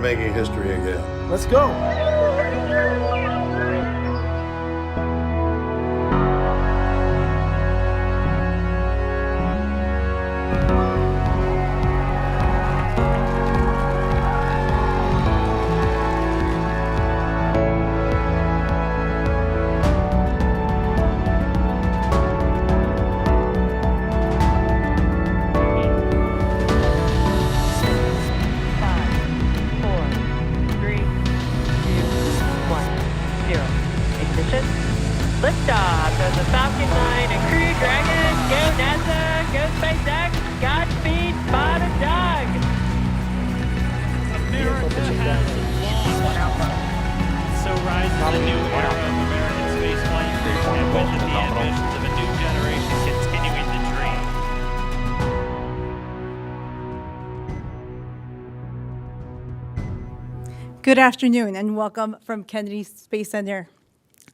making history again. Let's go. Liftoff of the Falcon 9 and Crew Dragon. Go NASA, go SpaceX, Godspeed, Bob and Doug. America has launched. So rises a new era of American spaceflight, and with it the ambitions of a new generation continuing the dream. Good afternoon and welcome from Kennedy Space Center.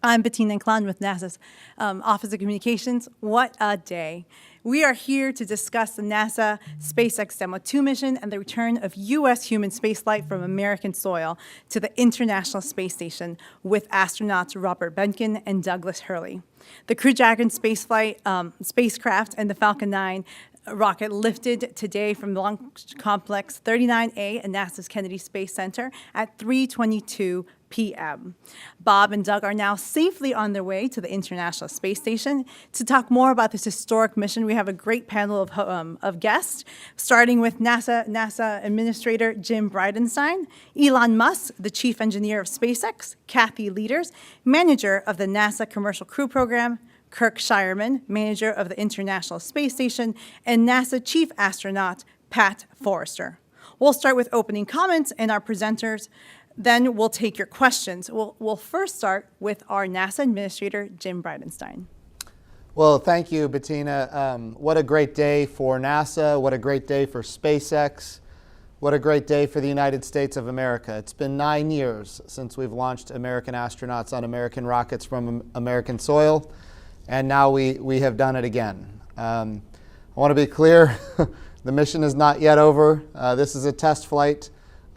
I'm Behnken with NASA's Office of Communications. What a day. We are here to discuss the NASA SpaceX Demo 2 mission and the return of U.S. human spaceflight from American soil to the International Space Station with astronauts Robert Behnken and Douglas Hurley. The Crew Dragon spacecraft and the Falcon 9 rocket lifted today from Launch Complex 39A at NASA's Kennedy Space Center at 3:22 p.m. Bob and Doug are now safely on their way to the International Space Station. To talk more about this historic mission, we have a great panel of guests, starting with NASA Administrator Jim Bridenstine, Elon Musk, the Chief Engineer of SpaceX, Kathy Lueders, Manager of the NASA Commercial Crew Program, Kirk Shireman, Manager of the International Space Station, and NASA Chief Astronaut Pat Forrester. We'll start with opening comments and our presenters. Then we'll take your questions. We'll first start with our NASA Administrator, Jim Bridenstine. Well, thank you, Bettina. What a great day for NASA. What a great day for SpaceX. What a great day for the United States of America. It's been 9 years since we've launched American astronauts on American rockets from American soil, and now we have done it again. I want to be clear, the mission is not yet over. This is a test flight.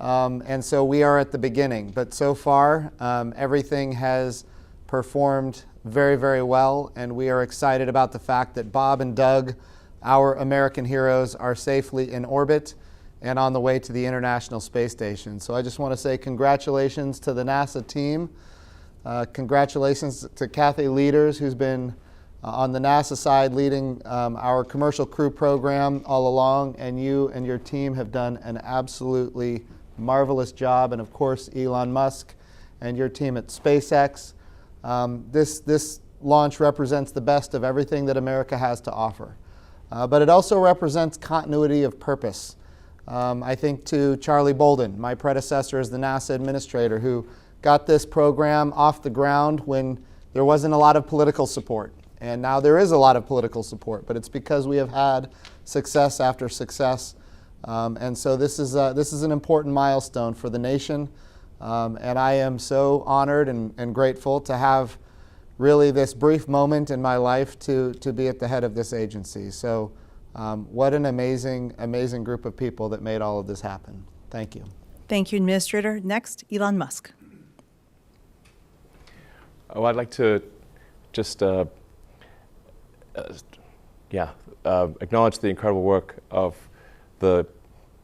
And so we are at the beginning, but so far everything has performed very, very well, and we are excited about the fact that Bob and Doug, our American heroes, are safely in orbit and on the way to the International Space Station. So I just want to say congratulations to the NASA team. Congratulations to Kathy Lueders, who's been on the NASA side leading our commercial crew program all along, and you and your team have done an absolutely marvelous job, and of course Elon Musk and your team at SpaceX. This launch represents the best of everything that America has to offer, but it also represents continuity of purpose. I think to Charlie Bolden, my predecessor as the NASA administrator, who got this program off the ground when there wasn't a lot of political support, and now there is a lot of political support, but it's because we have had success after success. And so this is an important milestone for the nation, and I am so honored and grateful to have really this brief moment in my life to be at the head of this agency. So what an amazing group of people that made all of this happen. Thank you. Thank you, Administrator. Next, Elon Musk. Oh, I'd like to just acknowledge the incredible work of the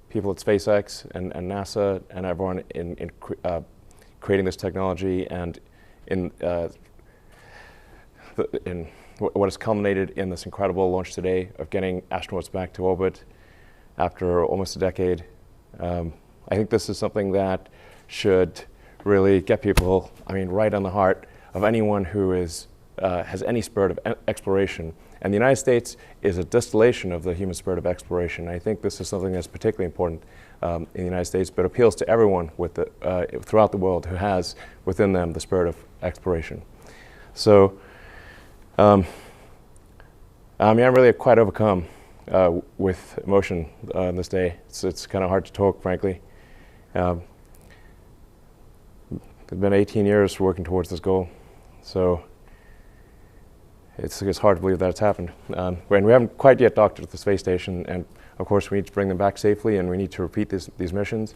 people at SpaceX and NASA and everyone in creating this technology, and in what has culminated in this incredible launch today of getting astronauts back to orbit after almost a decade. I think this is something that should really get people, right on the heart of anyone who has any spirit of exploration. And the United States is a distillation of the human spirit of exploration. I think this is something that's particularly important in the United States, but appeals to everyone throughout the world who has within them the spirit of exploration. So I'm really quite overcome with emotion on this day. It's kind of hard to talk, frankly. It's been 18 years working towards this goal. So it's hard to believe that it's happened. And we haven't quite yet docked at the space station, and of course we need to bring them back safely, and we need to repeat these missions.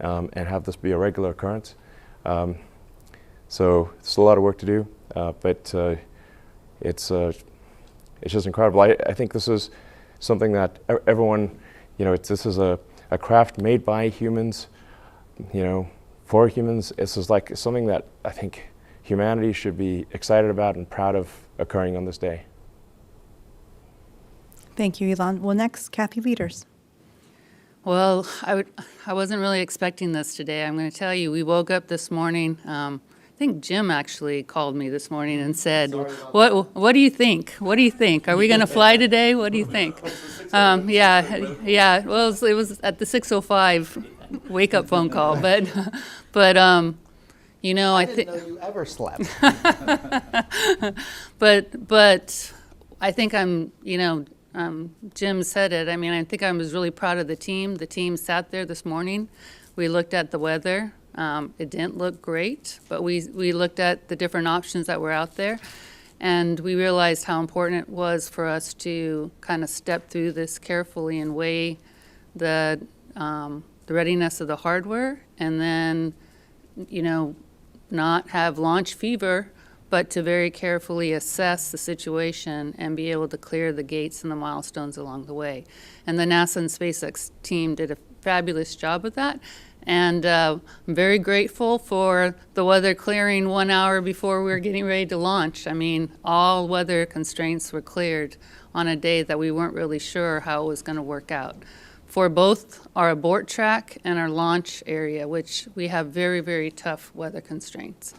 and have this be a regular occurrence. So it's a lot of work to do, but it's just incredible. I think this is something that everyone, this is a craft made by humans, for humans. This is like something that I think humanity should be excited about and proud of occurring on this day. Thank you, Elon. Well, next, Kathy Lueders. Well, I wasn't really expecting this today. I'm going to tell you, we woke up this morning. I think Jim actually called me this morning and said, "What do you think? What do you think? Are we going to fly today? What do you think?" Yeah. Well, it was at the 6:05 wake up phone call, but I didn't know you ever slept. but I think Jim said it. I mean, I think I was really proud of the team. The team sat there this morning. We looked at the weather. It didn't look great, but we looked at the different options that were out there, and we realized how important it was for us to kind of step through this carefully and weigh the readiness of the hardware, and then, not have launch fever, but to very carefully assess the situation and be able to clear the gates and the milestones along the way. And the NASA and SpaceX team did a fabulous job with that. And I'm very grateful for the weather clearing 1 hour before we were getting ready to launch. I mean, all weather constraints were cleared on a day that we weren't really sure how it was going to work out. For both our abort track and our launch area, which we have very, very tough weather constraints.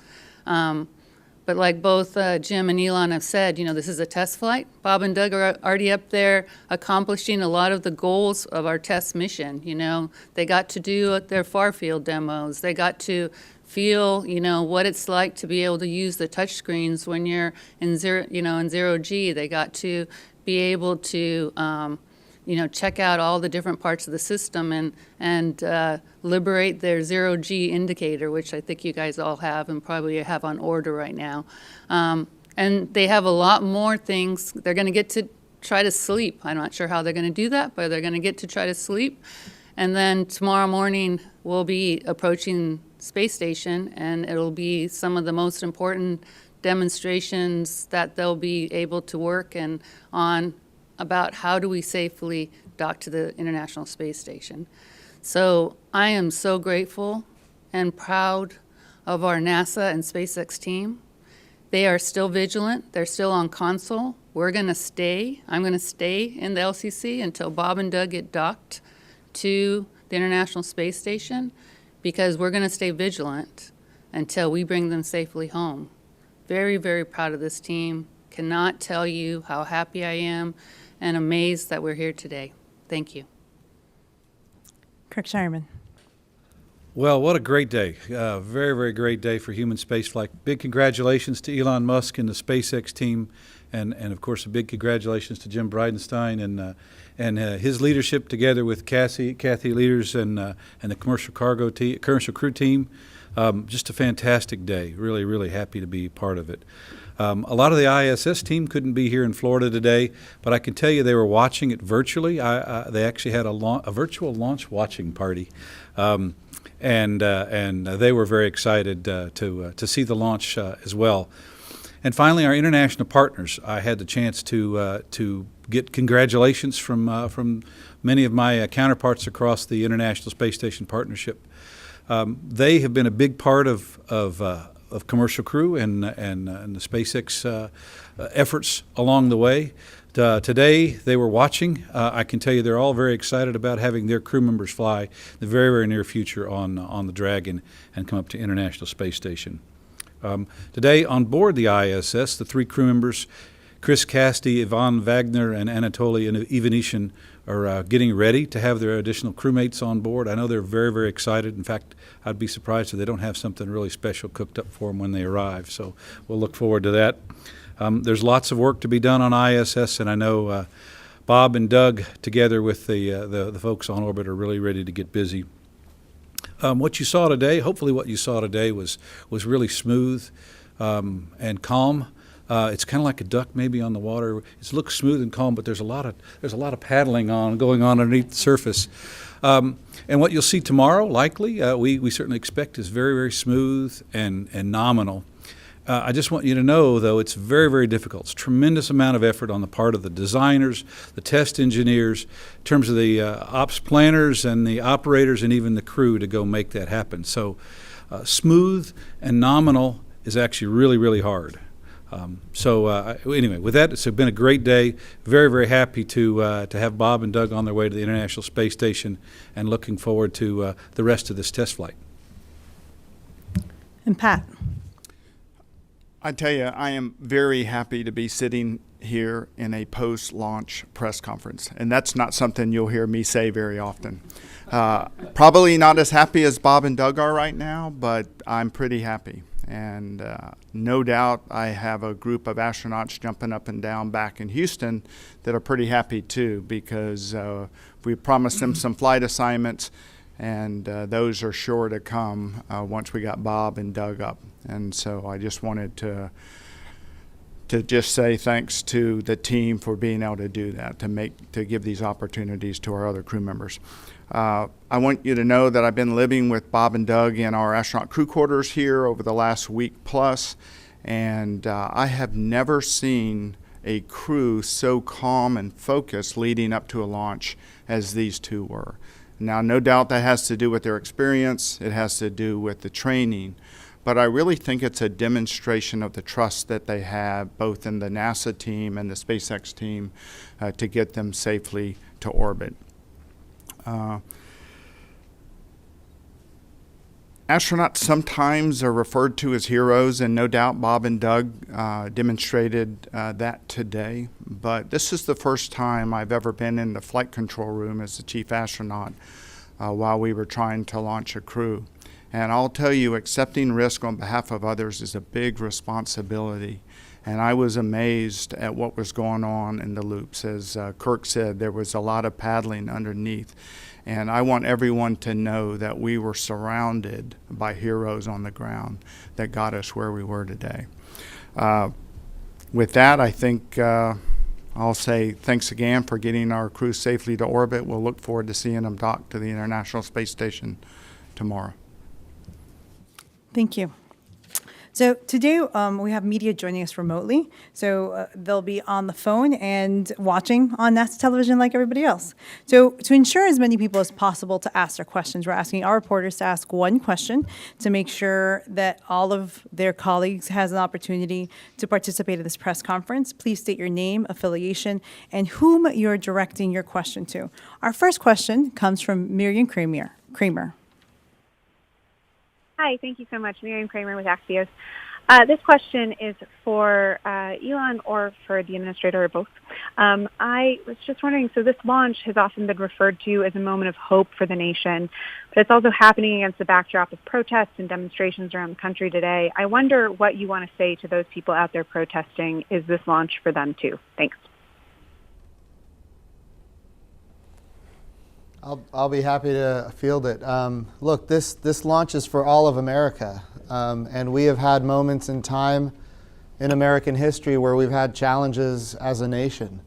But like both Jim and Elon have said, this is a test flight. Bob and Doug are already up there accomplishing a lot of the goals of our test mission. They got to do their far field demos. They got to feel, what it's like to be able to use the touch screens when you're in zero G. They got to be able to check out all the different parts of the system and liberate their zero-G indicator, which I think you guys all have and probably have on order right now. And they have a lot more things. They're going to get to try to sleep. I'm not sure how they're going to do that, but they're going to get to try to sleep. And then tomorrow morning, we'll be approaching space station, and it'll be some of the most important demonstrations that they'll be able to work on about how do we safely dock to the International Space Station. So I am so grateful and proud of our NASA and SpaceX team. They are still vigilant. They're still on console. We're going to stay. I'm going to stay in the LCC until Bob and Doug get docked to the International Space Station, because we're going to stay vigilant until we bring them safely home. Very, very proud of this team. Cannot tell you how happy I am and amazed that we're here today. Thank you. Kirk Shireman. Well, what a great day. Very, very great day for human spaceflight. Big congratulations to Elon Musk and the SpaceX team, and of course a big congratulations to Jim Bridenstine and his leadership together with Kathy Lueders and the commercial crew team. Just a fantastic day. Really, really happy to be part of it. A lot of the ISS team couldn't be here in Florida today, but I can tell you they were watching it virtually. They actually had a virtual launch watching party, and they were very excited to see the launch as well. And finally, our international partners. I had the chance to get congratulations from many of my counterparts across the International Space Station Partnership. They have been a big part of Commercial Crew and the SpaceX efforts along the way. Today they were watching. I can tell you they're all very excited about having their crew members fly in the very, very near future on the Dragon and come up to International Space Station. Today on board the ISS, the three crew members, Chris Casti, Ivan Wagner, and Anatoly Ivanishin, are getting ready to have their additional crewmates on board. I know they're very, very excited. In fact, I'd be surprised if they don't have something really special cooked up for them when they arrive. So we'll look forward to that. There's lots of work to be done on ISS, and I know Bob and Doug, together with the folks on orbit, are really ready to get busy. What you saw today, hopefully what you saw today was really smooth and calm. It's kind of like a duck maybe on the water. It looks smooth and calm, but there's a lot of paddling going on underneath the surface. And what you'll see tomorrow, likely, we certainly expect is very, very smooth and nominal. I just want you to know, though, it's very, very difficult. It's a tremendous amount of effort on the part of the designers, the test engineers, in terms of the ops planners and the operators and even the crew to go make that happen. So smooth and nominal is actually really, really hard. Anyway, with that, it's been a great day. Very, very happy to have Bob and Doug on their way to the International Space Station and looking forward to the rest of this test flight. And Pat. I tell you, I am very happy to be sitting here in a post-launch press conference, and that's not something you'll hear me say very often. Probably not as happy as Bob and Doug are right now, but I'm pretty happy. And no doubt I have a group of astronauts jumping up and down back in Houston that are pretty happy too, because we promised them some flight assignments, and those are sure to come once we got Bob and Doug up. And so I just wanted to just say thanks to the team for being able to do that, to give these opportunities to our other crew members. I want you to know that I've been living with Bob and Doug in our astronaut crew quarters here over the last week plus, and I have never seen a crew so calm and focused leading up to a launch as these two were. Now, no doubt that has to do with their experience, it has to do with the training, but I really think it's a demonstration of the trust that they have both in the NASA team and the SpaceX team to get them safely to orbit. Astronauts sometimes are referred to as heroes, and no doubt Bob and Doug demonstrated that today. But this is the first time I've ever been in the flight control room as the chief astronaut while we were trying to launch a crew. And I'll tell you, accepting risk on behalf of others is a big responsibility. And I was amazed at what was going on in the loops. As Kirk said, there was a lot of paddling underneath. And I want everyone to know that we were surrounded by heroes on the ground that got us where we were today. With that, I think I'll say thanks again for getting our crew safely to orbit. We'll look forward to seeing them dock to the International Space Station tomorrow. Thank you. So today we have media joining us remotely. So they'll be on the phone and watching on NASA television like everybody else. So to ensure as many people as possible to ask their questions, we're asking our reporters to ask one question to make sure that all of their colleagues has an opportunity to participate in this press conference. Please state your name, affiliation, and whom you're directing your question to. Our first question comes from Miriam Kramer. Hi, thank you so much. Miriam Kramer with Axios. This question is for Elon or for the administrator or both. I was just wondering, so this launch has often been referred to as a moment of hope for the nation, but it's also happening against the backdrop of protests and demonstrations around the country today. I wonder what you want to say to those people out there protesting. Is this launch for them too? Thanks. I'll be happy to field it. Look, this launch is for all of America, and we have had moments in time in American history where we've had challenges as a nation.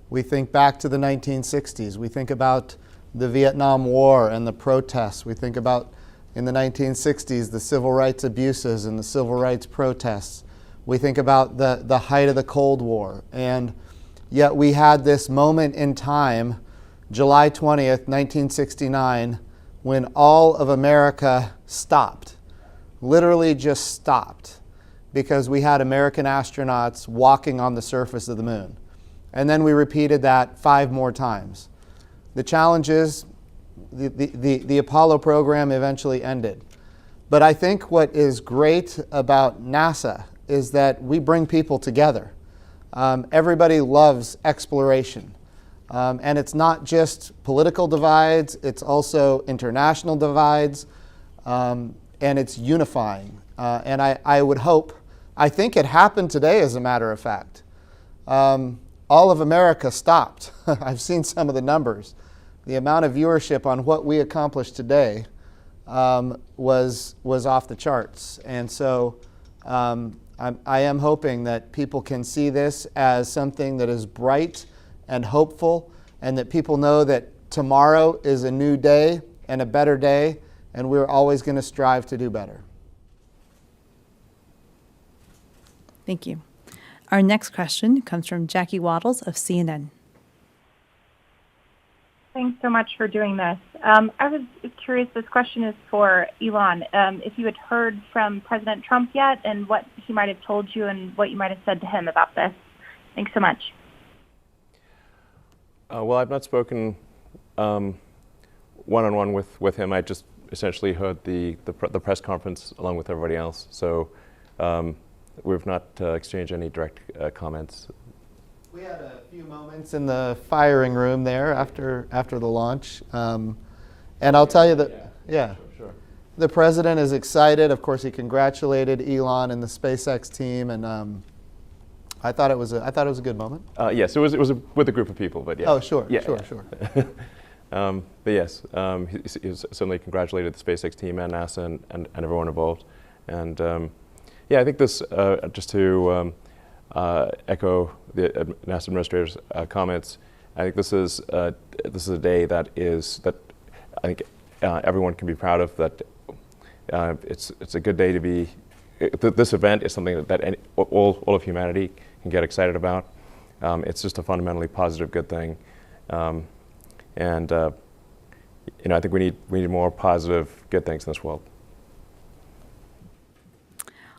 We think back to the 1960s. We think about the Vietnam War and the protests. We think about, in the 1960s, the civil rights abuses and the civil rights protests. We think about the height of the Cold War. And yet we had this moment in time, July 20th, 1969, when all of America stopped, literally just stopped, because we had American astronauts walking on the surface of the moon. And then we repeated that 5 more times. The challenge is the Apollo program eventually ended. But I think what is great about NASA is that we bring people together. Everybody loves exploration. And it's not just political divides, it's also international divides, and it's unifying. And I would hope, I think it happened today as a matter of fact. All of America stopped. I've seen some of the numbers. The amount of viewership on what we accomplished today was off the charts. And so I am hoping that people can see this as something that is bright and hopeful, and that people know that tomorrow is a new day and a better day, and we're always going to strive to do better. Thank you. Our next question comes from Jackie Waddles of CNN. Thanks so much for doing this. I was curious, this question is for Elon, if you had heard from President Trump yet and what he might have told you and what you might have said to him about this. Thanks so much. Well, I've not spoken one-on-one with him. I just essentially heard the press conference along with everybody else. So we've not exchanged any direct comments. We had a few moments in the firing room there after the launch. And I'll tell you that, Sure. The president is excited. Of course, he congratulated Elon and the SpaceX team, and I thought it was a good moment. Yes, it was with a group of people, but yeah. Oh, sure, yeah, sure. But yes, he certainly congratulated the SpaceX team and NASA and everyone involved. And yeah, I think this, just to echo the NASA administrator's comments, I think this is a day that I think everyone can be proud of. That it's a good day to be. This event is something that all of humanity can get excited about. It's just a fundamentally positive, good thing, and I think we need more positive, good things in this world.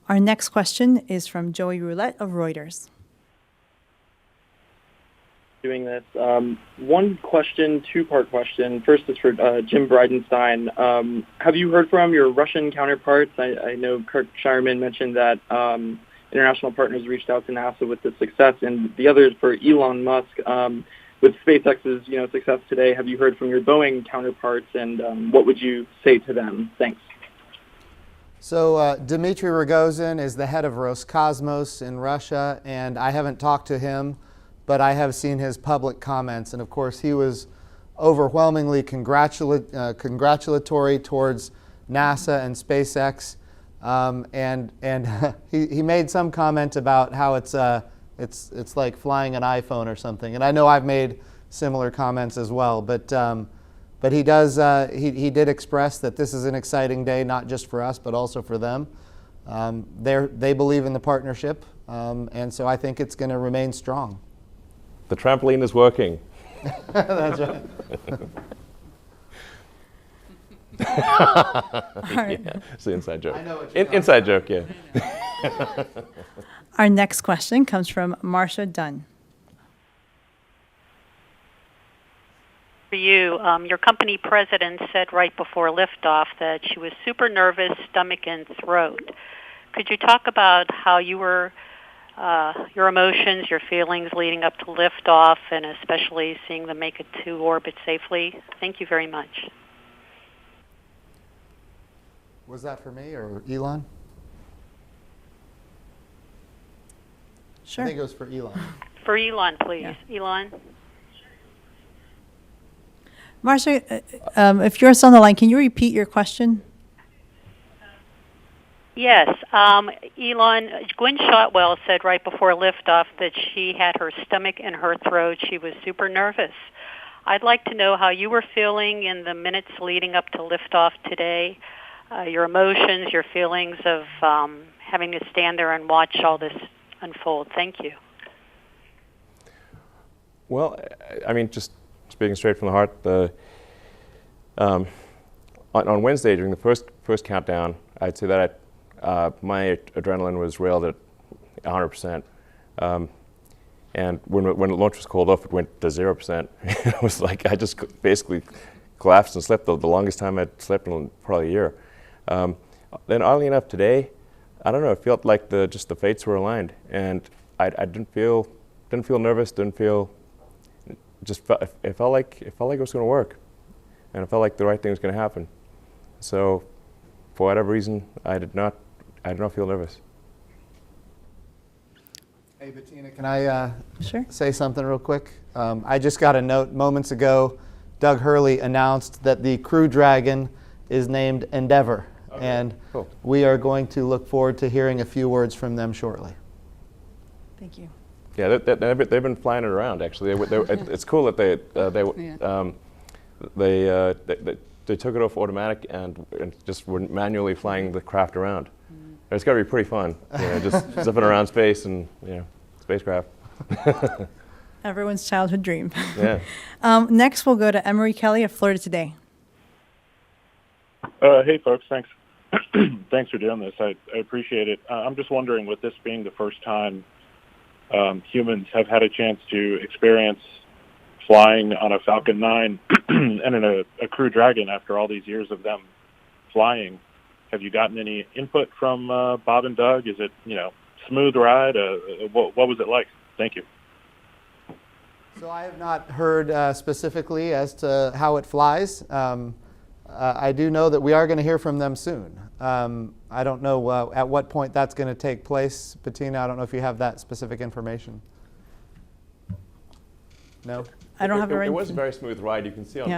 Our next question is from Joey Roulette of Reuters. Doing this. One question, two-part question. First is for Jim Bridenstine. Have you heard from your Russian counterparts? I know Kirk Shireman mentioned that international partners reached out to NASA with the success, and the other is for Elon Musk. With SpaceX's success today, have you heard from your Boeing counterparts, and what would you say to them? Thanks. So Dmitry Rogozin is the head of Roscosmos in Russia, and I haven't talked to him, but I have seen his public comments. And of course, he was overwhelmingly congratulatory towards NASA and SpaceX. And he made some comment about how it's like flying an iPhone or something. And I know I've made similar comments as well, but he did express that this is an exciting day, not just for us, but also for them. They believe in the partnership, and so I think it's going to remain strong. The trampoline is working. That's right. Yeah, it's the inside joke. I know what you're inside joke, yeah. Our next question comes from Marcia Dunn. For you, your company president said right before liftoff that she was super nervous, stomach and throat. Could you talk about how you were, your emotions, your feelings leading up to liftoff, and especially seeing them make it to orbit safely? Thank you very much. Was that for me or Elon? Sure. I think it was for Elon. For Elon, please. Yeah. Elon? Marcia, if you're still on the line, can you repeat your question? Yes. Elon, Gwynne Shotwell said right before liftoff that she had her stomach in her throat. She was super nervous. I'd like to know how you were feeling in the minutes leading up to liftoff today, your emotions, your feelings of having to stand there and watch all this unfold. Thank you. Well, I mean, just speaking straight from the heart, on Wednesday during the first countdown, I'd say that my adrenaline was railed at 100%. And when the launch was called off, it went to 0%. It was like I just basically collapsed and slept the longest time I'd slept in probably a year. Then oddly enough today, I don't know, it felt like just the fates were aligned, and I didn't feel nervous, it felt like it was going to work, and it felt like the right thing was going to happen. So, for whatever reason, I did not feel nervous. Hey, Bettina, can I Sure. say something real quick? I just got a note moments ago. Doug Hurley announced that the Crew Dragon is named Endeavour. And cool. we are going to look forward to hearing a few words from them shortly. Thank you. Yeah, they've been flying it around actually. It's cool that they took it off automatic and just were manually flying the craft around. It's got to be pretty fun, just zipping around space and spacecraft. Everyone's childhood dream. Yeah. Next, we'll go to Emery Kelly of Florida Today. Hey, folks. Thanks. Thanks for doing this. I appreciate it. I'm just wondering, with this being the first time humans have had a chance to experience flying on a Falcon 9 and in a Crew Dragon after all these years of them flying, have you gotten any input from Bob and Doug? Is it, smooth ride? What was it like? Thank you. So I have not heard specifically as to how it flies. I do know that we are going to hear from them soon. I don't know at what point that's going to take place. Bettina, I don't know if you have that specific information. No? I don't have it right. It was a very smooth ride. You can see on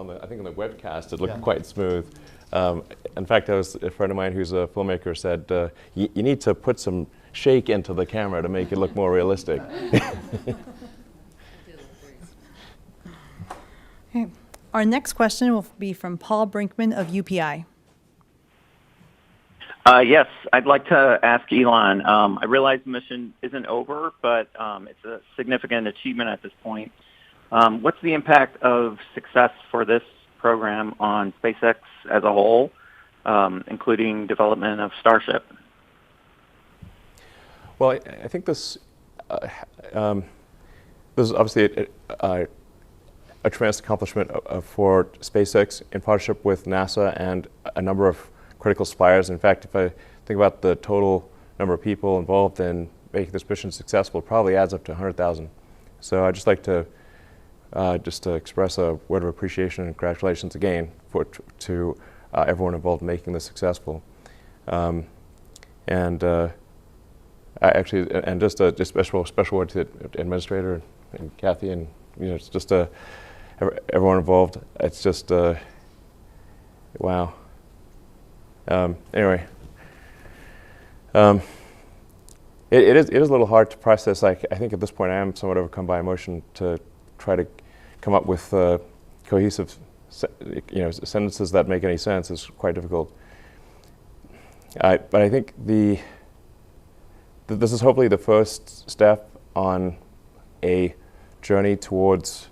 the, I think on the webcast, it looked quite smooth. In fact, a friend of mine who's a filmmaker said, you need to put some shake into the camera to make it look more realistic. Okay. Our next question will be from Paul Brinkman of UPI. Yes, I'd like to ask Elon. I realize the mission isn't over, but it's a significant achievement at this point. What's the impact of success for this program on SpaceX as a whole, including development of Starship? Well, I think this is obviously a tremendous accomplishment for SpaceX in partnership with NASA and a number of critical suppliers. In fact, if I think about the total number of people involved in making this mission successful, it probably adds up to 100,000. So I'd just like to express a word of appreciation and congratulations again to everyone involved in making this successful. And just a special word to the administrator and Kathy and it's just everyone involved. It's just wow. Anyway, it is a little hard to process. I think at this point I am somewhat overcome by emotion to try to come up with cohesive sentences that make any sense. Is quite difficult. But I think this is hopefully the first step on a journey towards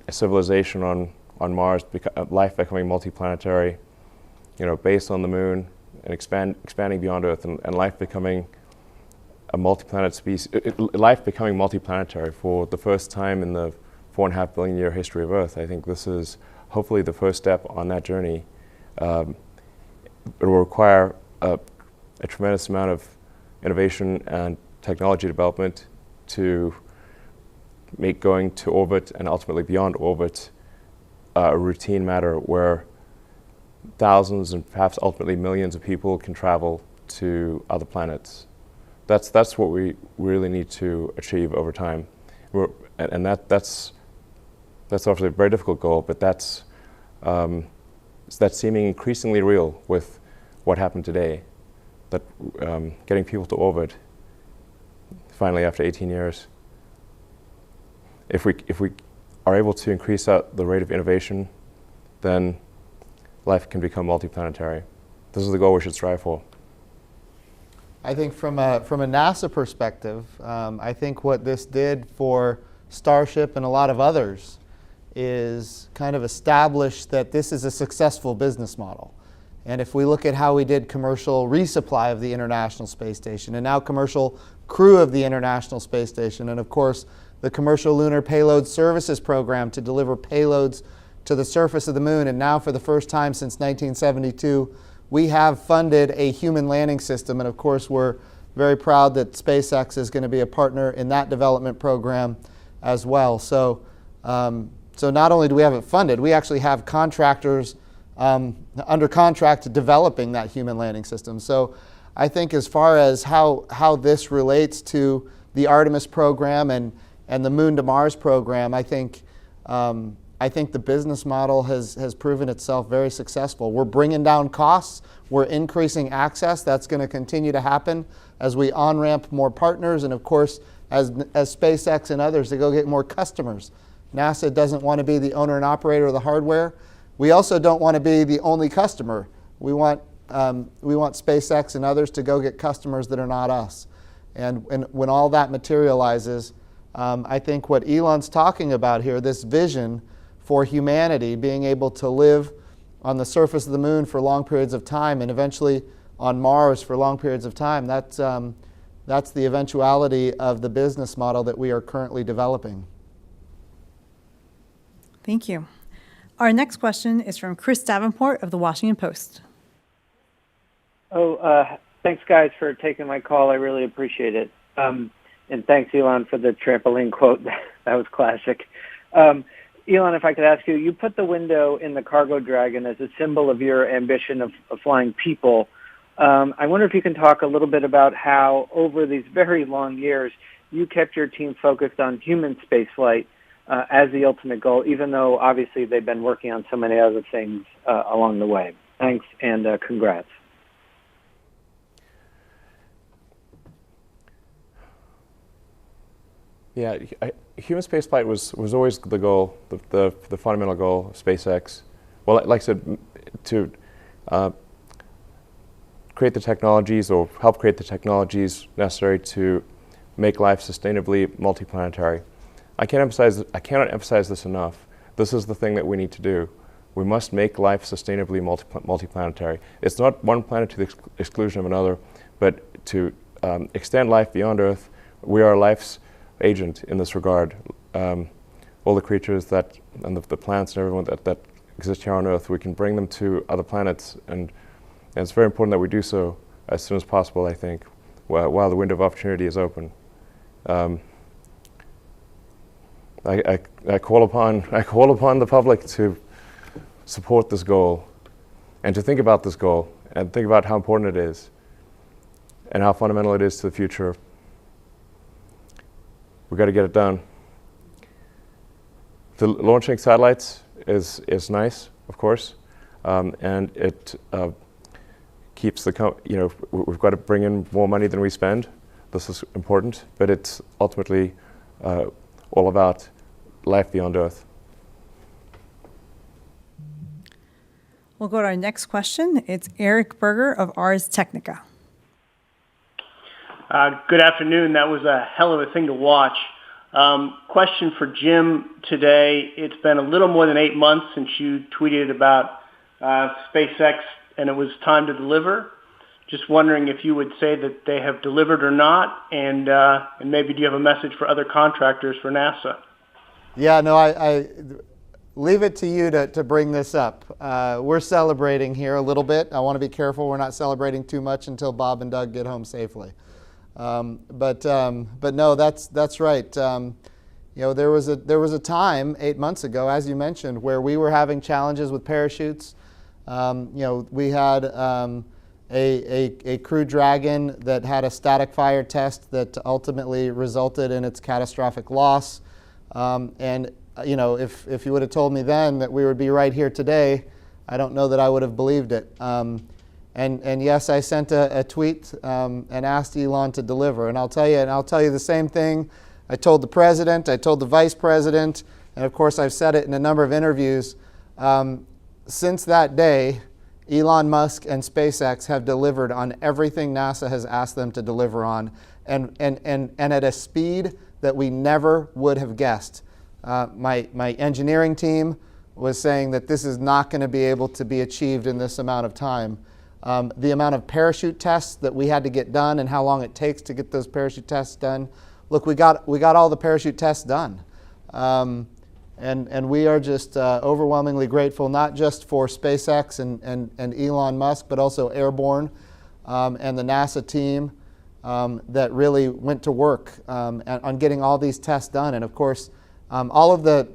a civilization on Mars, life becoming multiplanetary, based on the moon and expanding beyond Earth, and life becoming a multi-planet species, life becoming multiplanetary for the first time in the 4.5 billion year history of Earth. I think this is hopefully the first step on that journey. It will require a tremendous amount of innovation and technology development to make going to orbit and ultimately beyond orbit a routine matter where thousands and perhaps ultimately millions of people can travel to other planets. That's what we really need to achieve over time. That's obviously a very difficult goal, but that's seeming increasingly real with what happened today, that getting people to orbit finally after 18 years. If we are able to increase the rate of innovation, then life can become multiplanetary. This is the goal we should strive for. I think from a NASA perspective, I think what this did for Starship and a lot of others is kind of establish that this is a successful business model. And if we look at how we did commercial resupply of the International Space Station and now commercial crew of the International Space Station, and of course the Commercial Lunar Payload Services Program to deliver payloads to the surface of the moon, and now for the first time since 1972, we have funded a human landing system, and of course we're very proud that SpaceX is going to be a partner in that development program as well. So not only do we have it funded, we actually have contractors under contract to developing that human landing system. So I think as far as how this relates to the Artemis program and the Moon to Mars program, I think I think the business model has proven itself very successful. We're bringing down costs. We're increasing access. That's going to continue to happen as we on-ramp more partners, and of course, as SpaceX and others to go get more customers. NASA doesn't want to be the owner and operator of the hardware. We also don't want to be the only customer. We want SpaceX and others to go get customers that are not us. And when all that materializes, I think what Elon's talking about here, this vision for humanity being able to live on the surface of the moon for long periods of time and eventually on Mars for long periods of time, that's the eventuality of the business model that we are currently developing. Thank you. Our next question is from Chris Davenport of the Washington Post. Thanks, guys, for taking my call. I really appreciate it. And thanks, Elon, for the trampoline quote. That was classic. Elon, if I could ask you, you put the window in the Cargo Dragon as a symbol of your ambition of flying people. I wonder if you can talk a little bit about how, over these very long years, you kept your team focused on human spaceflight as the ultimate goal, even though obviously they've been working on so many other things along the way. Thanks, and congrats. Yeah, human spaceflight was always the goal, the fundamental goal of SpaceX. Well, like I said, to create the technologies or help create the technologies necessary to make life sustainably multiplanetary. I cannot emphasize this enough. This is the thing that we need to do. We must make life sustainably multiplanetary. It's not one planet to the exclusion of another, but to extend life beyond Earth. We are life's agent in this regard. All the creatures and the plants and everyone that exist here on Earth, we can bring them to other planets, and it's very important that we do so as soon as possible, I think, while the window of opportunity is open. I call upon the public to support this goal and to think about this goal and think about how important it is and how fundamental it is to the future. We've got to get it done. The launching satellites is nice, of course, and it keeps we've got to bring in more money than we spend. This is important, but it's ultimately all about life beyond Earth. We'll go to our next question. It's Eric Berger of Ars Technica. Good afternoon. That was a hell of a thing to watch. Question for Jim today. It's been a little more than 8 months since you tweeted about SpaceX and it was time to deliver. Just wondering if you would say that they have delivered or not, and maybe do you have a message for other contractors for NASA? Yeah, no, I leave it to you to bring this up. We're celebrating here a little bit. I want to be careful we're not celebrating too much until Bob and Doug get home safely. But no, that's right. There was a time 8 months ago, as you mentioned, where we were having challenges with parachutes. We had a Crew Dragon that had a static fire test that ultimately resulted in its catastrophic loss. If you would have told me then that we would be right here today, I don't know that I would have believed it. And yes, I sent a tweet and asked Elon to deliver. And I'll tell you the same thing. I told the president, I told the vice president, and of course I've said it in a number of interviews. Since that day, Elon Musk and SpaceX have delivered on everything NASA has asked them to deliver on, and at a speed that we never would have guessed. My engineering team was saying that this is not going to be able to be achieved in this amount of time. The amount of parachute tests that we had to get done and how long it takes to get those parachute tests done. Look, we got all the parachute tests done. And we are just overwhelmingly grateful, not just for SpaceX and Elon Musk, but also Airborne and the NASA team that really went to work on getting all these tests done. And of course, all of the,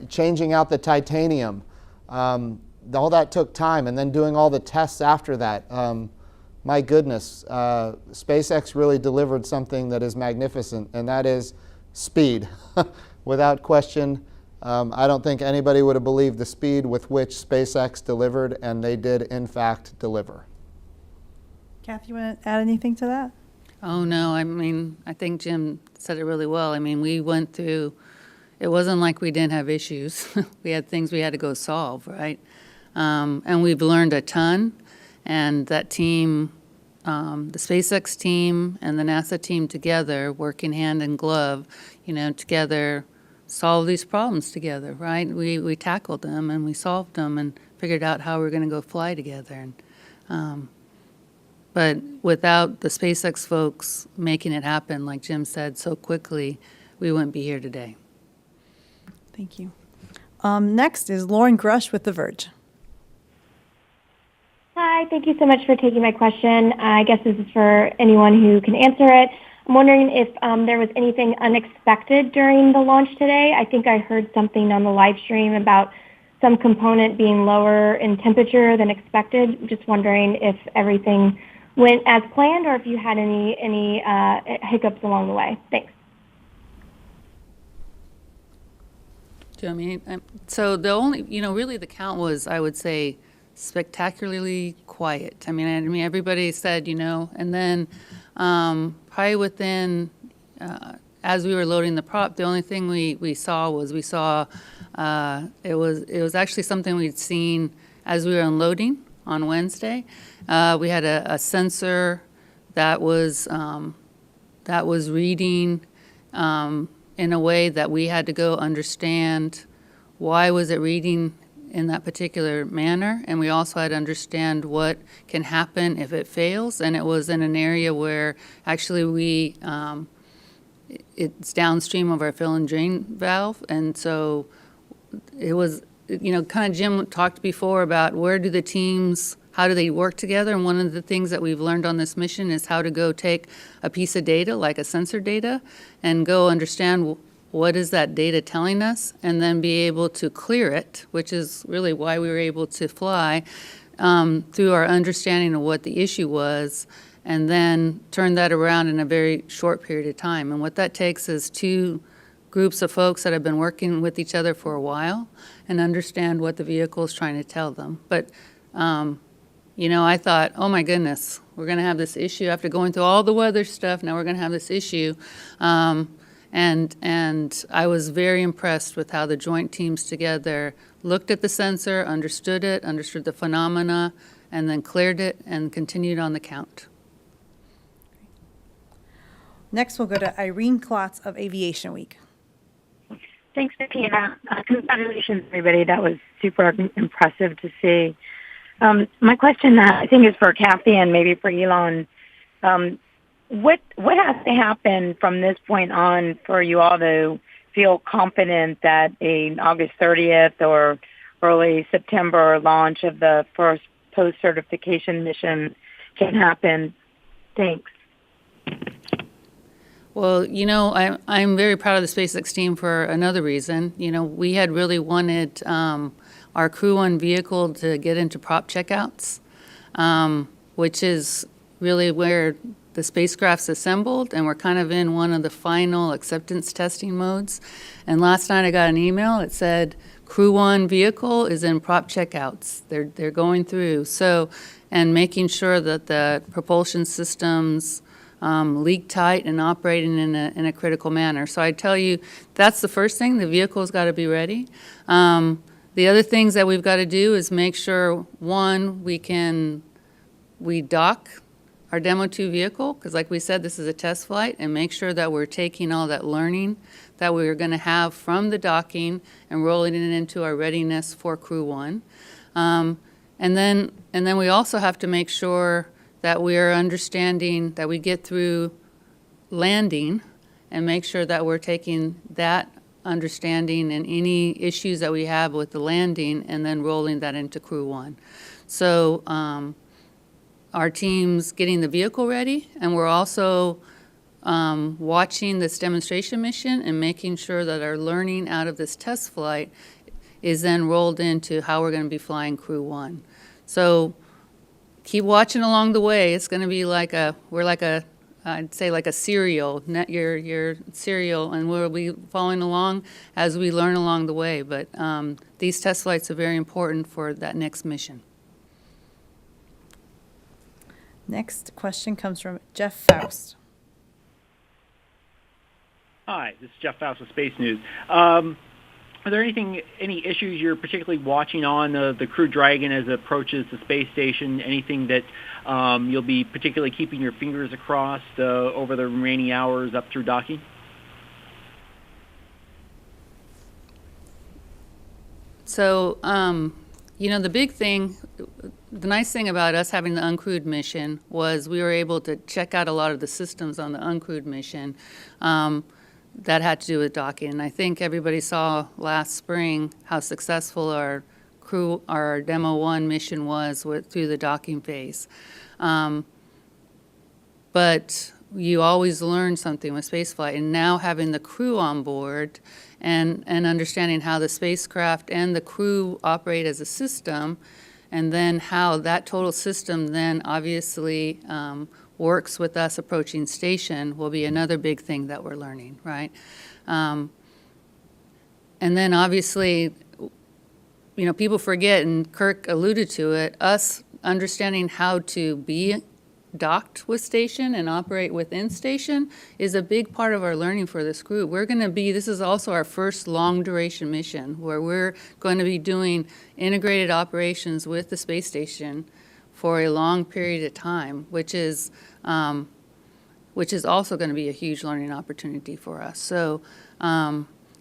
changing out the titanium, all that took time, and then doing all the tests after that. My goodness, SpaceX really delivered something that is magnificent, and that is speed. Without question, I don't think anybody would have believed the speed with which SpaceX delivered, and they did, in fact, deliver. Kathy, you want to add anything to that? Oh, no, I mean, I think Jim said it really well. I mean, we went through, it wasn't like we didn't have issues. We had things we had to go solve, right? And we've learned a ton, and that team, the SpaceX team and the NASA team together, working hand in glove, together, solve these problems together, right? We tackled them and we solved them and figured out how we're going to go fly together. And, but without the SpaceX folks making it happen, like Jim said, so quickly, we wouldn't be here today. Thank you. Next is Lauren Grush with The Verge. Hi, thank you so much for taking my question. I guess this is for anyone who can answer it. I'm wondering if there was anything unexpected during the launch today. I think I heard something on the live stream about some component being lower in temperature than expected. Just wondering if everything went as planned or if you had any hiccups along the way. Thanks. Do you want me? So the only, really the count was, I would say, spectacularly quiet. I mean, everybody said, and then probably within, as we were loading the prop, the only thing we saw it was actually something we'd seen as we were unloading on Wednesday. We had a sensor that was reading in a way that we had to go understand why was it reading in that particular manner, and we also had to understand what can happen if it fails. And it was in an area where actually it's downstream of our fill and drain valve, and so it was, kind of Jim talked before about where do the teams, how do they work together, and one of the things that we've learned on this mission is how to go take a piece of data, like a sensor data, and go understand what is that data telling us, and then be able to clear it, which is really why we were able to fly, through our understanding of what the issue was, and then turn that around in a very short period of time. And what that takes is two groups of folks that have been working with each other for a while and understand what the vehicle is trying to tell them. But, I thought, oh my goodness, we're going to have this issue after going through all the weather stuff. Now we're going to have this issue. And I was very impressed with how the joint teams together looked at the sensor, understood it, understood the phenomena, and then cleared it and continued on the count. Next, we'll go to Irene Klotz of Aviation Week. Thanks, Bettina. Congratulations, everybody. That was super impressive to see. My question, I think, is for Kathy and maybe for Elon. What has to happen from this point on for you all to feel confident that an August 30th or early September launch of the first post-certification mission can happen? Thanks. Well, I'm very proud of the SpaceX team for another reason. We had really wanted our Crew 1 vehicle to get into prop checkouts, which is really where the spacecraft's assembled, and we're kind of in one of the final acceptance testing modes. And last night I got an email that said, Crew 1 vehicle is in prop checkouts. They're going through. So, and making sure that the propulsion systems leak tight and operating in a critical manner. So I tell you, that's the first thing. The vehicle's got to be ready. The other things that we've got to do is make sure, one, we dock our Demo 2 vehicle, because like we said, this is a test flight, and make sure that we're taking all that learning that we're going to have from the docking and rolling it into our readiness for Crew 1. And then we also have to make sure that we are understanding that we get through landing and make sure that we're taking that understanding and any issues that we have with the landing and then rolling that into Crew 1. So our team's getting the vehicle ready, and we're also watching this demonstration mission and making sure that our learning out of this test flight is then rolled into how we're going to be flying Crew 1. So keep watching along the way. It's going to be we're like a I'd say like a serial, your serial, and we'll be following along as we learn along the way. But these test flights are very important for that next mission. Next question comes from Jeff Faust. Hi, this is Jeff Faust with Space News. Are there any issues you're particularly watching on the Crew Dragon as it approaches the space station? Anything that you'll be particularly keeping your fingers across over the remaining hours up through docking? So, the big thing, the nice thing about us having the uncrewed mission was we were able to check out a lot of the systems on the uncrewed mission. That had to do with docking. And I think everybody saw last spring how successful our Demo 1 mission was through the docking phase. But you always learn something with spaceflight, and now having the crew on board and understanding how the spacecraft and the crew operate as a system, and then how that total system then obviously works with us approaching station will be another big thing that we're learning, right? And then obviously, people forget, and Kirk alluded to it, us understanding how to be docked with station and operate within station is a big part of our learning for this group. This is also our first long duration mission where we're going to be doing integrated operations with the space station for a long period of time, which is also going to be a huge learning opportunity for us. So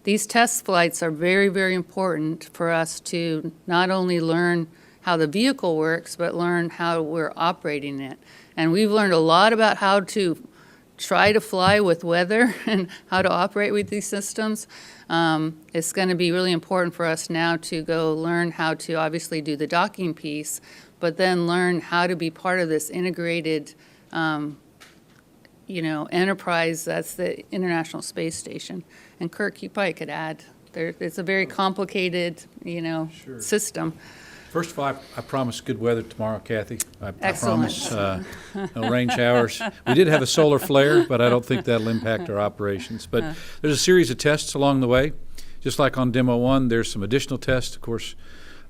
these test flights are very, very important for us to not only learn how the vehicle works, but learn how we're operating it. And we've learned a lot about how to try to fly with weather and how to operate with these systems. It's going to be really important for us now to go learn how to obviously do the docking piece, but then learn how to be part of this integrated, enterprise that's the International Space Station. And Kirk, you probably could add. It's a very complicated, Sure. system. First of all, I promise good weather tomorrow, Kathy. I Excellent. promise no rain showers. We did have a solar flare, but I don't think that'll impact our operations. But there's a series of tests along the way. Just like on Demo 1, there's some additional tests. Of course,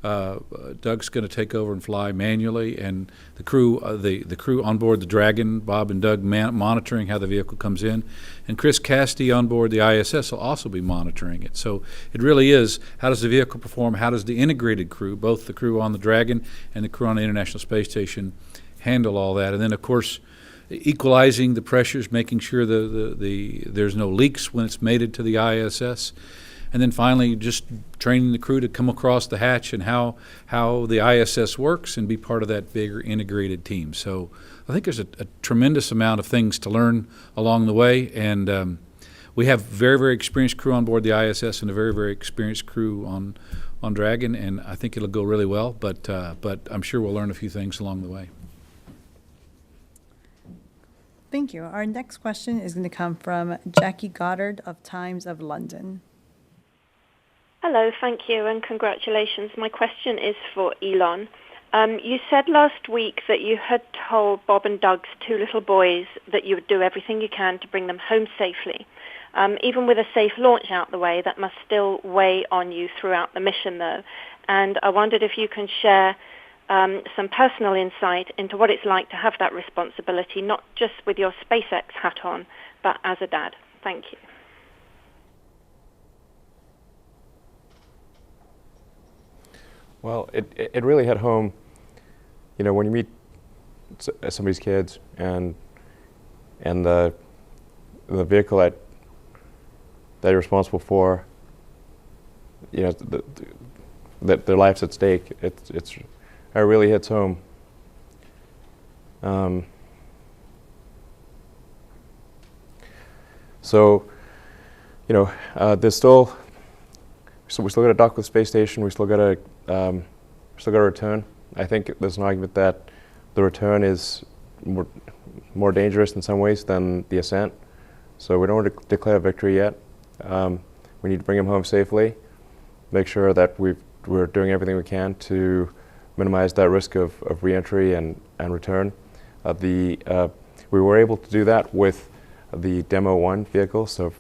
Doug's going to take over and fly manually, and the crew on board the Dragon, Bob and Doug, monitoring how the vehicle comes in, and Chris Cassidy on board the ISS will also be monitoring it. So it really is, how does the vehicle perform? How does the integrated crew, both the crew on the Dragon and the crew on the International Space Station, handle all that? And then, of course, equalizing the pressures, making sure there's no leaks when it's mated to the ISS. And then finally, just training the crew to come across the hatch and how the ISS works and be part of that bigger integrated team. So I think there's a tremendous amount of things to learn along the way. And we have very, very experienced crew on board the ISS and a very, very experienced crew on Dragon. And I think it'll go really well. But I'm sure we'll learn a few things along the way. Thank you. Our next question is going to come from Jackie Goddard of Times of London. Hello, thank you, and congratulations. My question is for Elon. You said last week that you had told Bob and Doug's two little boys that you would do everything you can to bring them home safely. Even with a safe launch out the way, that must still weigh on you throughout the mission, though. And I wondered if you can share some personal insight into what it's like to have that responsibility, not just with your SpaceX hat on, but as a dad. Thank you. Well, it really hit home, when you meet somebody's kids and the vehicle that you're responsible for, that their life's at stake. It really hits home. There's still. So we still got to dock with the space station. We still got to return. I think there's an argument that the return is more dangerous in some ways than the ascent. So we don't want to declare victory yet. We need to bring him home safely. Make sure that we're doing everything we can to minimize that risk of reentry and return. we were able to do that with the Demo 1 vehicle, so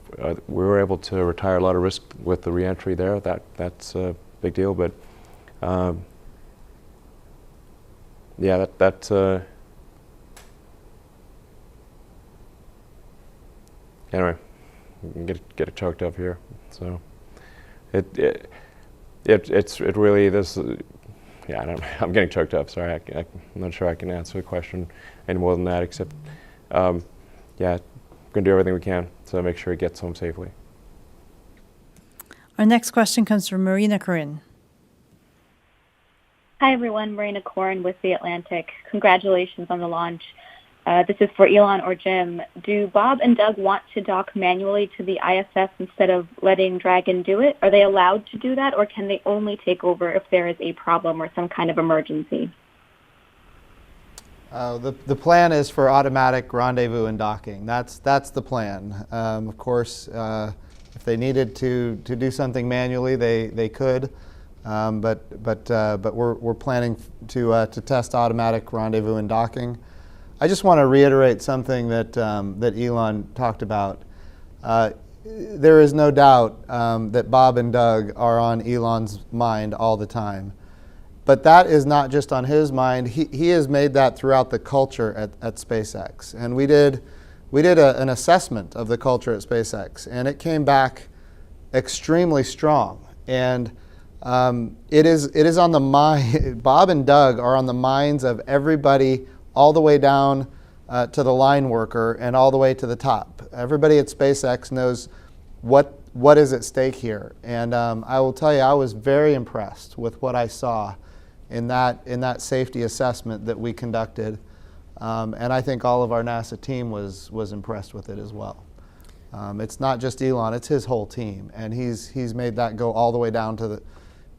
we were able to retire a lot of risk with the re-entry there. That's a big deal, but yeah, anyway, get it choked up here. So it's really this. Yeah, I'm getting choked up. Sorry, I'm not sure I can answer the question any more than that. Except, yeah, we're gonna do everything we can to make sure he gets home safely. Our next question comes from Marina Corinne. Hi, everyone. Marina Corin with The Atlantic. Congratulations on the launch. This is for Elon or Jim. Do Bob and Doug want to dock manually to the ISS instead of letting Dragon do it? Are they allowed to do that, or can they only take over if there is a problem or some kind of emergency? The plan is for automatic rendezvous and docking. That's the plan. Of course, if they needed to do something manually, they could. But we're planning to test automatic rendezvous and docking. I just want to reiterate something that Elon talked about. There is no doubt that Bob and Doug are on Elon's mind all the time. But that is not just on his mind. He has made that throughout the culture at SpaceX. And we did an assessment of the culture at SpaceX, and it came back extremely strong. And it is on the mind. Bob and Doug are on the minds of everybody, all the way down to the line worker and all the way to the top. Everybody at SpaceX knows what is at stake here. And I will tell you, I was very impressed with what I saw in that safety assessment that we conducted. And I think all of our NASA team was impressed with it as well. It's not just Elon, it's his whole team. And he's made that go all the way down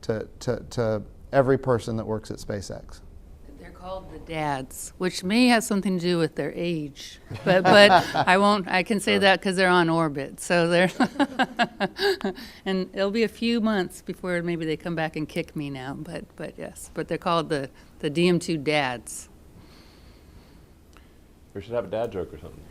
to every person that works at SpaceX. Called the dads, which may have something to do with their age, but I can say that because they're on orbit, so they're and it'll be a few months before maybe they come back and kick me now, but yes, but they're called the DM2 dads. We should have a dad joke or something.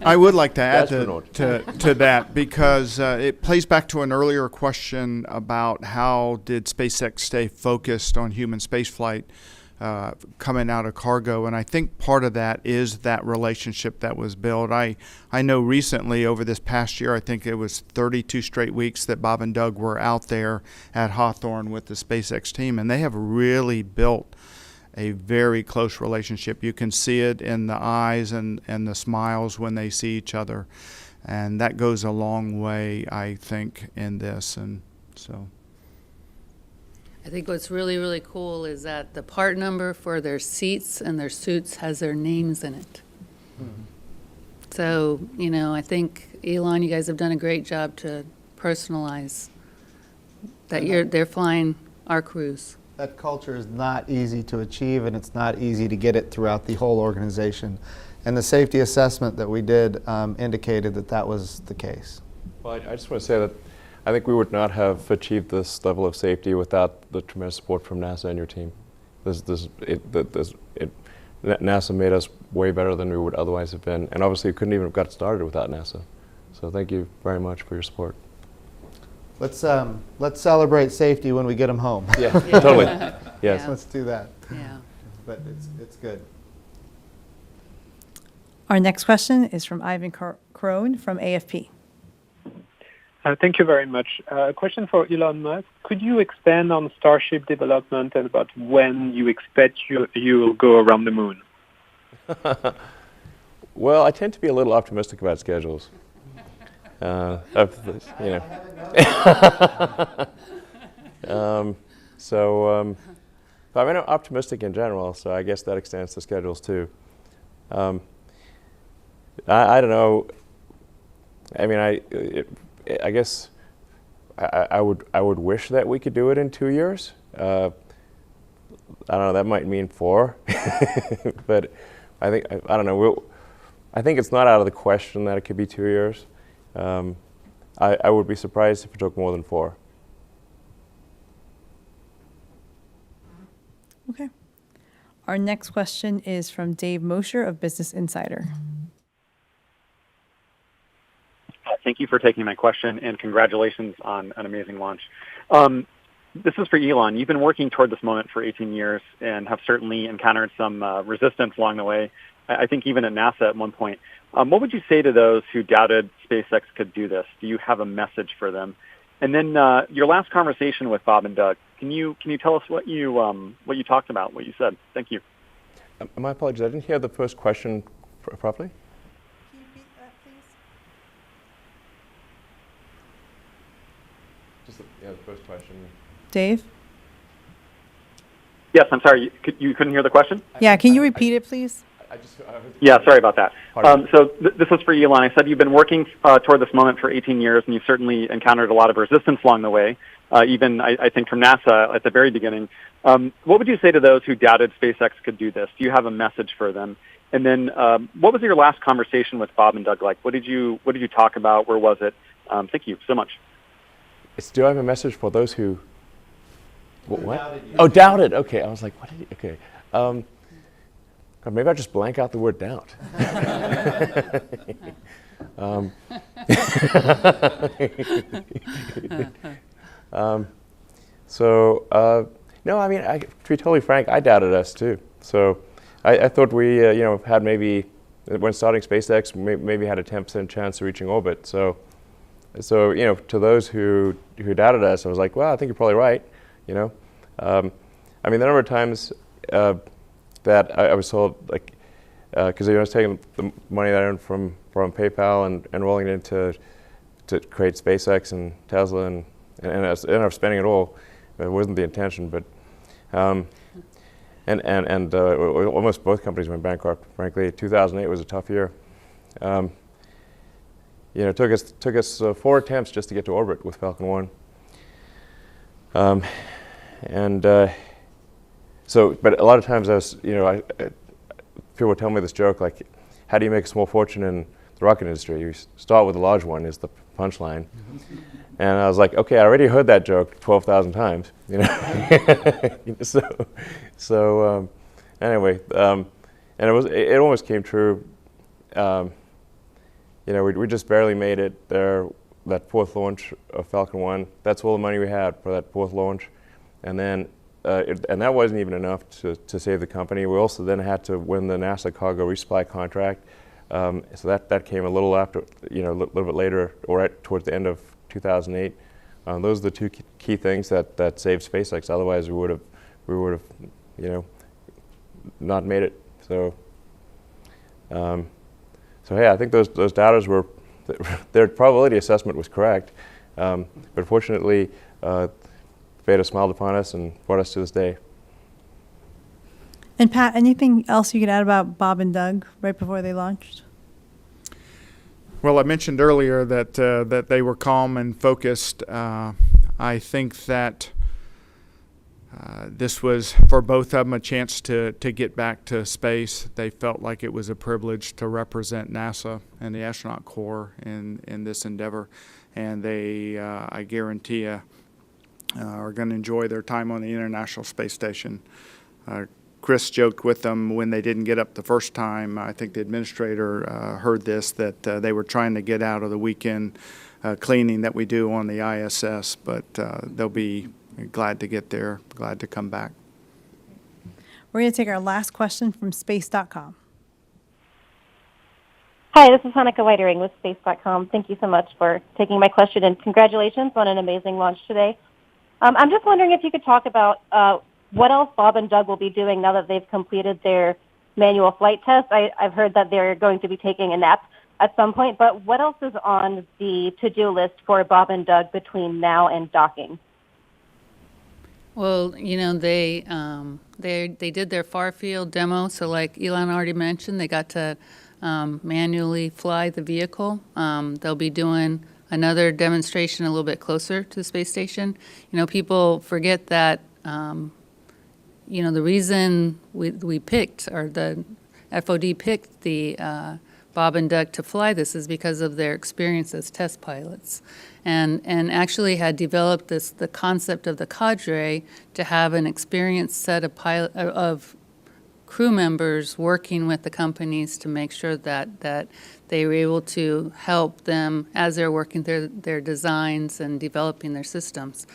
I would like to add to that, because it plays back to an earlier question about how did SpaceX stay focused on human spaceflight coming out of cargo. And I think part of that is that relationship that was built. I know recently, over this past year, I think it was 32 straight weeks that Bob and Doug were out there at Hawthorne with the SpaceX team, and they have really built a very close relationship. You can see it in the eyes and the smiles when they see each other. And that goes a long way, I think, in this. And so I think what's really, really cool is that the part number for their seats and their suits has their names in it. Mm-hmm. So, I think, Elon, you guys have done a great job to personalize that they're flying our crews. That culture is not easy to achieve, and it's not easy to get it throughout the whole organization. And the safety assessment that we did indicated that was the case. Well, I just want to say that I think we would not have achieved this level of safety without the tremendous support from NASA and your team. NASA made us way better than we would otherwise have been, and obviously we couldn't even have got started without NASA. So thank you very much for your support. Let's celebrate safety when we get them home. Yeah, totally. Yes. Let's do that. Yeah. But it's good. Our next question is from Ivan Crone from AFP. Thank you very much. A question for Elon Musk. Could you expand on Starship development and about when you expect you will go around the moon? Well, I tend to be a little optimistic about schedules. So I'm optimistic in general, so I guess that extends to schedules too. I don't know. I mean, I guess I would wish that we could do it in 2 years. I don't know. That might mean 4, but I don't know. I think it's not out of the question that it could be 2 years. I would be surprised if it took more than 4. Okay. Our next question is from Dave Mosher of Business Insider. Thank you for taking my question, and congratulations on an amazing launch. This is for Elon. You've been working toward this moment for 18 years and have certainly encountered some resistance along the way, I think even at NASA at one point. What would you say to those who doubted SpaceX could do this? Do you have a message for them? And then your last conversation with Bob and Doug, can you tell us what you talked about, what you said? Thank you. My apologies, I didn't hear the first question properly. The first question. Dave? Yes, I'm sorry. You couldn't hear the question? Yeah, can you repeat it, please? Yeah, sorry about that. So this is for Elon. I said you've been working toward this moment for 18 years, and you've certainly encountered a lot of resistance along the way, even, I think, from NASA at the very beginning. What would you say to those who doubted SpaceX could do this? Do you have a message for them? And then what was your last conversation with Bob and Doug like? What did you talk about? Where was it? Thank you so much. Do I have a message for those who... What? Oh, doubted. Okay, I was like, what did you... Okay. God, maybe I just blank out the word doubt. No, I mean, to be totally frank, I doubted us too. So I thought we, had maybe, when starting SpaceX, maybe had a 10% chance of reaching orbit. So to those who doubted us, I was like, well, I think you're probably right. I mean, the number of times that I was told, like, because I was taking the money that I earned from PayPal and rolling it into to create SpaceX and Tesla, and I ended up spending it all. It wasn't the intention, but almost both companies went bankrupt. Frankly, 2008 was a tough year. It took us 4 attempts just to get to orbit with Falcon 1. But a lot of times people would tell me this joke, like, how do you make a small fortune in the rocket industry? You start with a large one, is the punchline. And I was like, okay, I already heard that joke 12,000 times, Anyway, and it almost came true. We just barely made it there, that 4th launch of Falcon 1. That's all the money we had for that 4th launch. And then, and that wasn't even enough to save the company. We also then had to win the NASA cargo resupply contract. So that came a little after, a little bit later, or right towards the end of 2008. Those are the 2 key things that saved SpaceX. Otherwise, we would have, not made it. So yeah, I think those doubters were, their probability assessment was correct. But fortunately, fate has smiled upon us and brought us to this day. And Pat, anything else you could add about Bob and Doug right before they launched? Well, I mentioned earlier that they were calm and focused. I think that this was for both of them a chance to get back to space. They felt like it was a privilege to represent NASA and the astronaut corps in this endeavor, and they, I guarantee you, are going to enjoy their time on the International Space Station. Chris joked with them when they didn't get up the first time. I think the administrator heard this, that they were trying to get out of the weekend cleaning that we do on the ISS, but they'll be glad to get there, glad to come back. We're going to take our last question from space.com. Hi, this is Hanukkah Weitering with space.com. Thank you so much for taking my question, and congratulations on an amazing launch today. I'm just wondering if you could talk about what else Bob and Doug will be doing now that they've completed their manual flight test. I've heard that they're going to be taking a nap at some point, but what else is on the to-do list for Bob and Doug between now and docking? Well, they did their far field demo, so like Elon already mentioned, they got to manually fly the vehicle. They'll be doing another demonstration a little bit closer to the space station. People forget that, the reason we picked, or the FOD picked the Bob and Doug to fly this is because of their experience as test pilots, and actually had developed the concept of the cadre to have an experienced set of crew members working with the companies to make sure that they were able to help them as they're working their designs and developing their systems.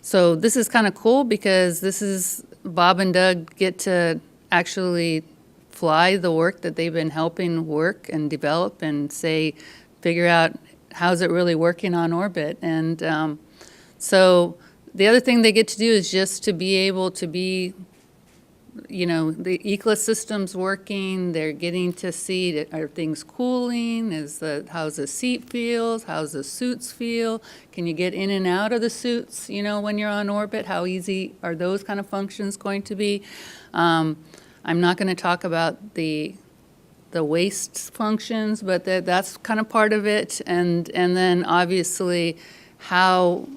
So this is kind of cool because this is Bob and Doug get to actually fly the work that they've been helping work and develop and figure out how's it really working on orbit. And so the other thing they get to do is just to be able to be, the ecosystem's working. They're getting to see, are things cooling? How's the seat feels? How's the suits feel? Can you get in and out of the suits, when you're on orbit? How easy are those kind of functions going to be? I'm not going to talk about the waste functions, but that's kind of part of it. And then obviously how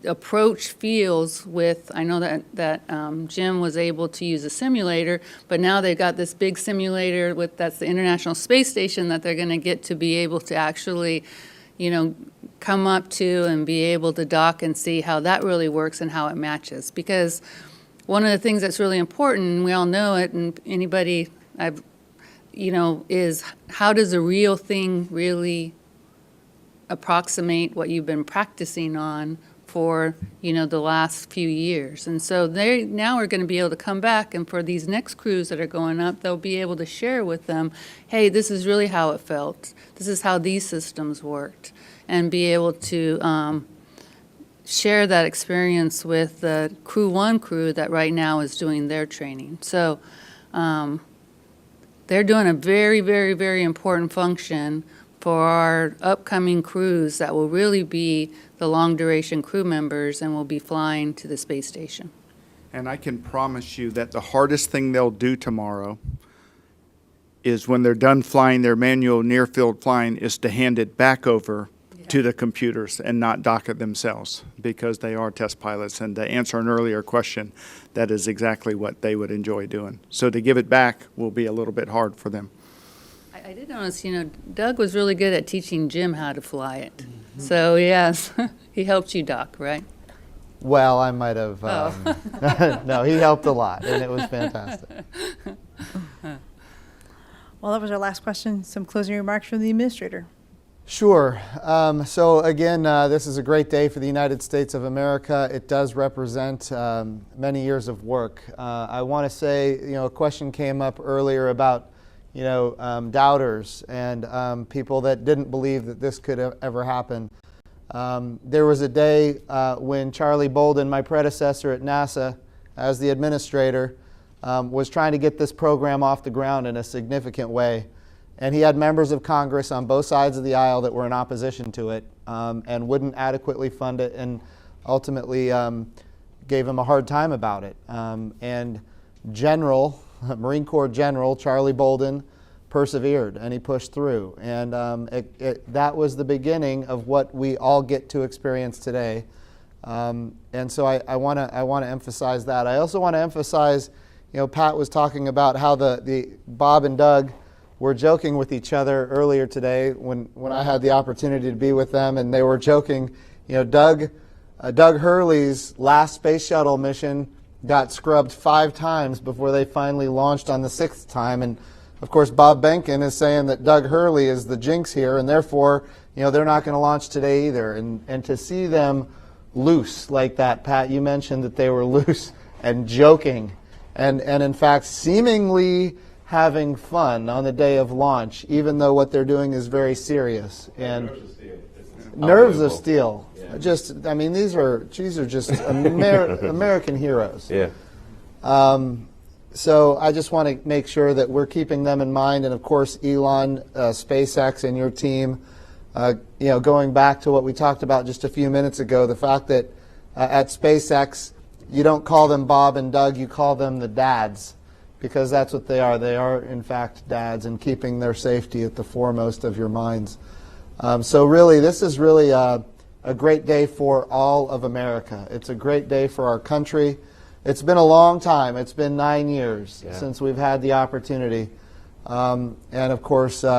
approach feels with, I know that Jim was able to use a simulator, but now they've got this big simulator that's the International Space Station that they're going to get to be able to actually, come up to and be able to dock and see how that really works and how it matches. Because one of the things that's really important, and we all know it, and anybody is how does a real thing really approximate what you've been practicing on for, the last few years. And so they now are going to be able to come back, and for these next crews that are going up, they'll be able to share with them, hey, this is really how it felt. This is how these systems worked. And be able to share that experience with the Crew 1 crew that right now is doing their training. So they're doing a very, very, very important function for our upcoming crews that will really be the long-duration crew members and will be flying to the space station. And I can promise you that the hardest thing they'll do tomorrow is when they're done flying their manual near-field flying is to hand it back over to the computers and not dock it themselves, because they are test pilots. And to answer an earlier question, that is exactly what they would enjoy doing. So to give it back will be a little bit hard for them. I did notice, Doug was really good at teaching Jim how to fly it. Mm-hmm. So, yes, he helped you dock, right? Well, I might have. No, he helped a lot, and it was fantastic. Well, that was our last question. Some closing remarks from the administrator. Sure. So again, this is a great day for the United States of America. It does represent many years of work. I want to say, a question came up earlier about, doubters and people that didn't believe that this could ever happen. There was a day when Charlie Bolden, my predecessor at NASA as the administrator, was trying to get this program off the ground in a significant way. And he had members of Congress on both sides of the aisle that were in opposition to it and wouldn't adequately fund it, and ultimately gave him a hard time about it. And Marine Corps General Charlie Bolden persevered, and he pushed through. And that was the beginning of what we all get to experience today. And so I want to emphasize that. I also want to emphasize, Pat was talking about how the Bob and Doug were joking with each other earlier today when I had the opportunity to be with them, and they were joking. Doug Hurley's last space shuttle mission got scrubbed 5 times before they finally launched on the 6th time. And of course, Bob Behnken is saying that Doug Hurley is the jinx here, and therefore, they're not going to launch today either. And to see them loose like that, Pat, you mentioned that they were loose and joking, and in fact, seemingly having fun on the day of launch, even though what they're doing is very serious. And nerves of steel. Yeah. These are just American heroes. Yeah. So I just want to make sure that we're keeping them in mind, and of course, Elon, SpaceX, and your team. Going back to what we talked about just a few minutes ago, the fact that at SpaceX, you don't call them Bob and Doug, you call them the dads. Because that's what they are. They are, in fact, dads, and keeping their safety at the foremost of your minds. So really, this is really a great day for all of America. It's a great day for our country. It's been a long time. It's been 9 years since we've had the opportunity. And of course, we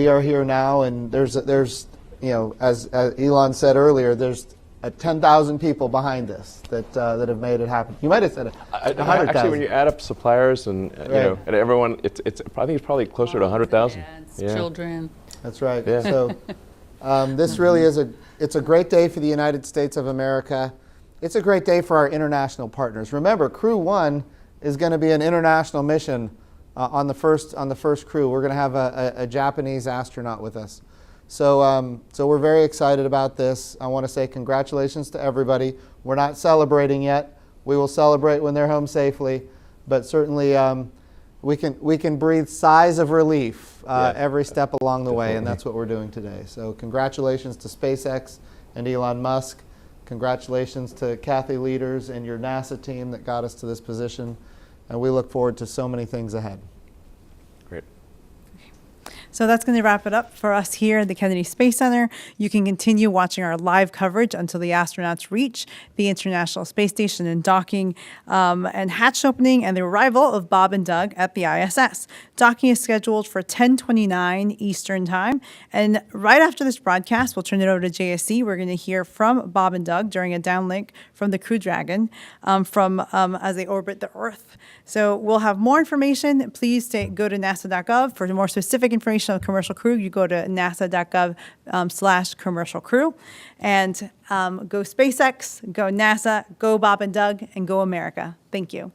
are here now, and there's as Elon said earlier, there's 10,000 people behind this that have made it happen. You might have said 100,000. Actually, when you add up suppliers and you know, and everyone, I think it's probably closer to 100,000. Yeah. Children. That's right. Yeah. So this really is it's a great day for the United States of America. It's a great day for our international partners. Remember, Crew 1 is going to be an international mission on the first crew. We're going to have a Japanese astronaut with us. So we're very excited about this. I want to say congratulations to everybody. We're not celebrating yet. We will celebrate when they're home safely, but certainly we can breathe sighs of relief every step along the way, and that's what we're doing today. So congratulations to SpaceX and Elon Musk. Congratulations to Kathy Lueders and your NASA team that got us to this position, and we look forward to so many things ahead. Great. So that's going to wrap it up for us here at the Kennedy Space Center. You can continue watching our live coverage until the astronauts reach the International Space Station and docking and hatch opening and the arrival of Bob and Doug at the ISS. Docking is scheduled for 10:29 Eastern Time. And right after this broadcast, we'll turn it over to JSC. We're going to hear from Bob and Doug during a downlink from the Crew Dragon as they orbit the Earth. So we'll have more information. Please go to nasa.gov for more specific information on commercial crew. You go to nasa.gov/commercial crew, and go SpaceX, go NASA, go Bob and Doug, and go America. Thank you.